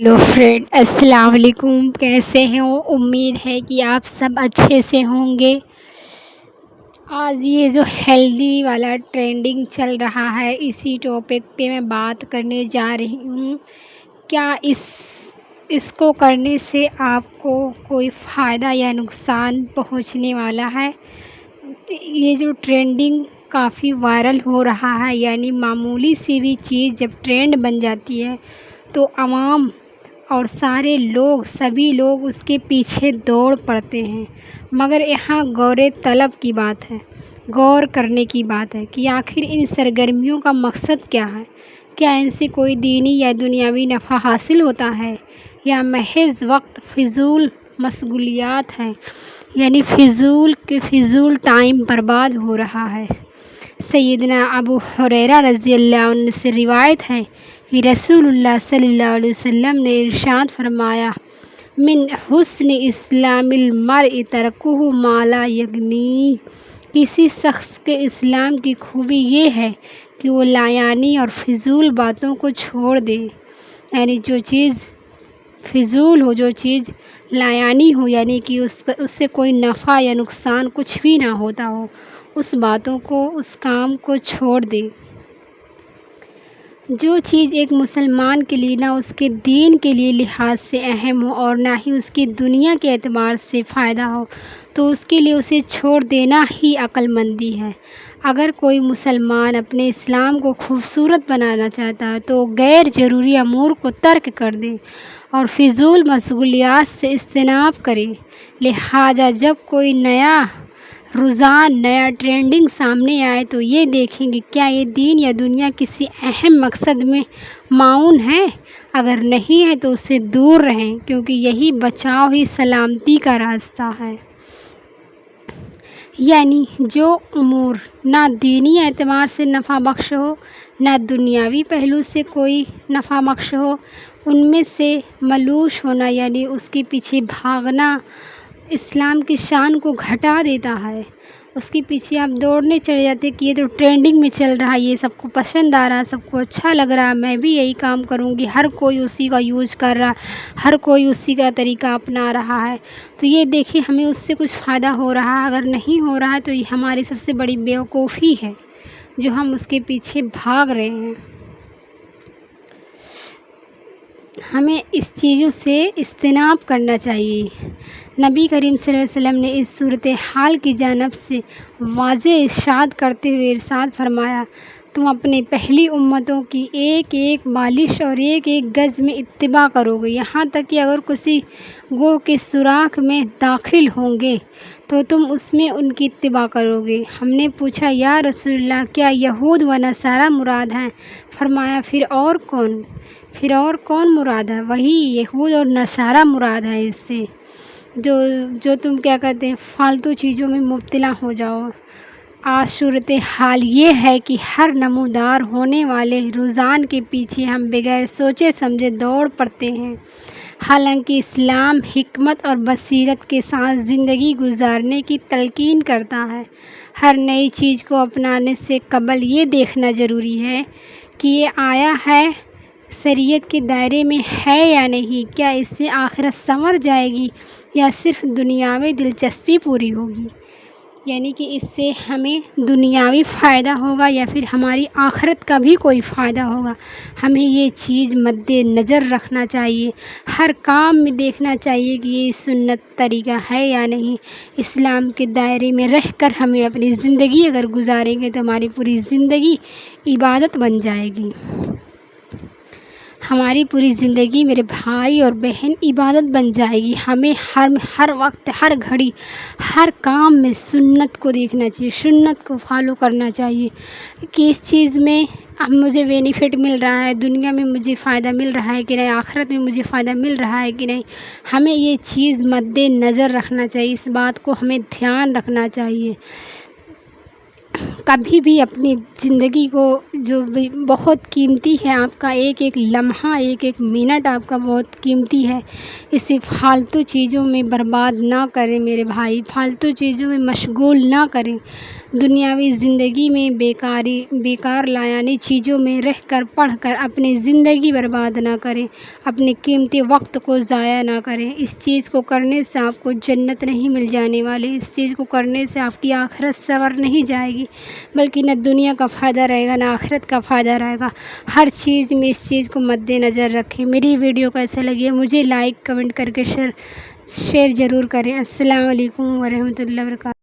Hello friend, السلام علیکم۔ کیسے ہیں؟ امید ہے کہ آپ سب اچھے سے ہوں گے۔ آج یہ جو ہیلدی والا ٹرینڈنگ چل رہا ہے، اسی ٹاپک پہ میں بات کرنے جا رہی ہوں۔ کیا اس کو کرنے سے آپ کو کوئی فائدہ یا نقصان پہنچنے والا ہے؟ یہ جو ٹرینڈنگ کافی وائرل ہو رہا ہے، یعنی معمولی سی بھی چیز جب ٹرینڈ بن جاتی ہے تو عوام اور سبھی لوگ اس کے پیچھے دوڑ پڑتے ہیں۔ مگر یہاں غور طلب کی بات ہے، غور کرنے کی بات ہے کہ آخر ان سرگرمیوں کا مقصد کیا ہے؟ کیا ان سے کوئی دینی یا دنیاوی نفع حاصل ہوتا ہے، یا محض وقت فضول مشغولیات ہیں، یعنی فضول ٹائم برباد ہو رہا ہے؟ سیدنا ابو ہریرہ رضی اللہ عنہ سے روایت ہے کہ رسول اللہ صلی اللہ علیہ وسلم نے ارشاد فرمایا، من حسن اسلام المرء ترکہ ما لا یغنی، کسی شخص کے اسلام کی خوبی یہ ہے کہ وہ لایعنی اور فضول باتوں کو چھوڑ دے، یعنی جو چیز فضول ہو، جو چیز لایعنی ہو، یعنی کہ اس سے کوئی نفع یا نقصان کچھ بھی نہ ہوتا ہو، اس باتوں کو، اس کام کو چھوڑ دے۔ جو چیز ایک مسلمان کے لیے نہ اس کے دین کے لیے لحاظ سے اہم ہو اور نہ ہی اس کی دنیا کے اعتبار سے فائدہ ہو، تو اس کے لیے اسے چھوڑ دینا ہی عقل مندی ہے۔ اگر کوئی مسلمان اپنے اسلام کو خوبصورت بنانا چاہتا ہے تو غیر ضروری امور کو ترک کر دے اور فضول مشغولیات سے اجتناب کرے۔ لہٰذا جب کوئی نیا رجحان، نیا ٹرینڈنگ سامنے آئے تو یہ دیکھیں کہ کیا یہ دین یا دنیا کسی اہم مقصد میں معاون ہے۔ اگر نہیں ہے تو اس سے دور رہیں، کیونکہ یہی بچاؤ ہی سلامتی کا راستہ ہے۔ یعنی جو امور نہ دینی اعتبار سے نفع بخش ہو، نہ دنیاوی پہلو سے کوئی نفع بخش ہو، ان میں سے ملوث ہونا، یعنی اس کے پیچھے بھاگنا، اسلام کی شان کو گھٹا دیتا ہے۔ اس کے پیچھے آپ دوڑنے چلے جاتے کہ یہ تو ٹرینڈنگ میں چل رہا ہے، یہ سب کو پسند آ رہا ہے، سب کو اچھا لگ رہا ہے، میں بھی یہی کام کروں گی، ہر کوئی اسی کا یوز کر رہا ہے، ہر کوئی اسی کا طریقہ اپنا رہا ہے، تو یہ دیکھیں ہمیں اس سے کچھ فائدہ ہو رہا ہے۔ اگر نہیں ہو رہا ہے تو یہ ہماری سب سے بڑی بیوقوفی ہے جو ہم اس کے پیچھے بھاگ رہے ہیں۔ ہمیں اس چیزوں سے اجتناب کرنا چاہیے۔ نبی کریم صلی اللہ علیہ وسلم نے اس صورتحال کی جانب سے واضح ارشاد کرتے ہوئے ارشاد فرمایا، تم اپنے پہلی امتوں کی ایک ایک بالش اور ایک ایک گز میں اتباع کرو گے، یہاں تک کہ اگر کسی گوہ کے سوراخ میں داخل ہوں گے تو تم اس میں ان کی اتباع کرو گے۔ ہم نے پوچھا، یا رسول اللہ، کیا یہود و نصارہ مراد ہیں؟ فرمایا، پھر اور کون مراد ہے؟ وہی یہود اور نصارہ مراد ہیں اس سے، جو تم کیا کہتے ہیں فالتو چیزوں میں مبتلا ہو جاؤ۔ آج صورتحال یہ ہے کہ ہر نمودار ہونے والے رجحان کے پیچھے ہم بغیر سوچے سمجھے دوڑ پڑتے ہیں، حالانکہ اسلام حکمت اور بصیرت کے ساتھ زندگی گزارنے کی تلقین کرتا ہے۔ ہر نئی چیز کو اپنانے سے قبل یہ دیکھنا ضروری ہے کہ یہ آیا ہے شریعت کے دائرے میں ہے یا نہیں، کیا اس سے آخرت سنور جائے گی یا صرف دنیاوی دلچسپی پوری ہوگی، یعنی کہ اس سے ہمیں دنیاوی فائدہ ہوگا یا پھر ہماری آخرت کا بھی کوئی فائدہ ہوگا۔ ہمیں یہ چیز مد نظر رکھنا چاہیے، ہر کام میں دیکھنا چاہیے کہ یہ سنت طریقہ ہے یا نہیں۔ اسلام کے دائرے میں رہ کر ہمیں اپنی زندگی اگر گزاریں گے تو ہماری پوری زندگی عبادت بن جائے گی۔ ہماری پوری زندگی میرے بھائی اور بہن عبادت بن جائے گی۔ ہمیں ہر وقت، ہر گھڑی، ہر کام میں سنت کو دیکھنا چاہیے، سنت کو فالو کرنا چاہیے کہ اس چیز میں اب مجھے بینیفٹ مل رہا ہے، دنیا میں مجھے فائدہ مل رہا ہے کہ نہیں، آخرت میں مجھے فائدہ مل رہا ہے کہ نہیں۔ ہمیں یہ چیز مد نظر رکھنا چاہیے، اس بات کو ہمیں دھیان رکھنا چاہیے۔ کبھی بھی اپنی زندگی کو، جو بھی بہت قیمتی ہے، آپ کا ایک ایک لمحہ، ایک ایک منٹ آپ کا بہت قیمتی ہے، اسے فالتو چیزوں میں برباد نہ کریں میرے بھائی، فالتو چیزوں میں مشغول نہ کریں۔ دنیاوی زندگی میں بیکار لایانی چیزوں میں رہ کر پڑھ کر اپنی زندگی برباد نہ کریں، اپنے قیمتی وقت کو ضائع نہ کریں۔ اس چیز کو کرنے سے آپ کو جنت نہیں مل جانے والی، اس چیز کو کرنے سے آپ کی آخرت سنور نہیں جائے گی، بلکہ نہ دنیا کا فائدہ رہے گا نہ آخرت کا فائدہ رہے گا۔ ہر چیز میں اس چیز کو مد نظر رکھیں۔ میری ویڈیو کیسے لگی ہے مجھے لائک کمنٹ کر کے شیئر ضرور کریں۔ السلام علیکم ورحمۃ اللہ وبرکاتہ۔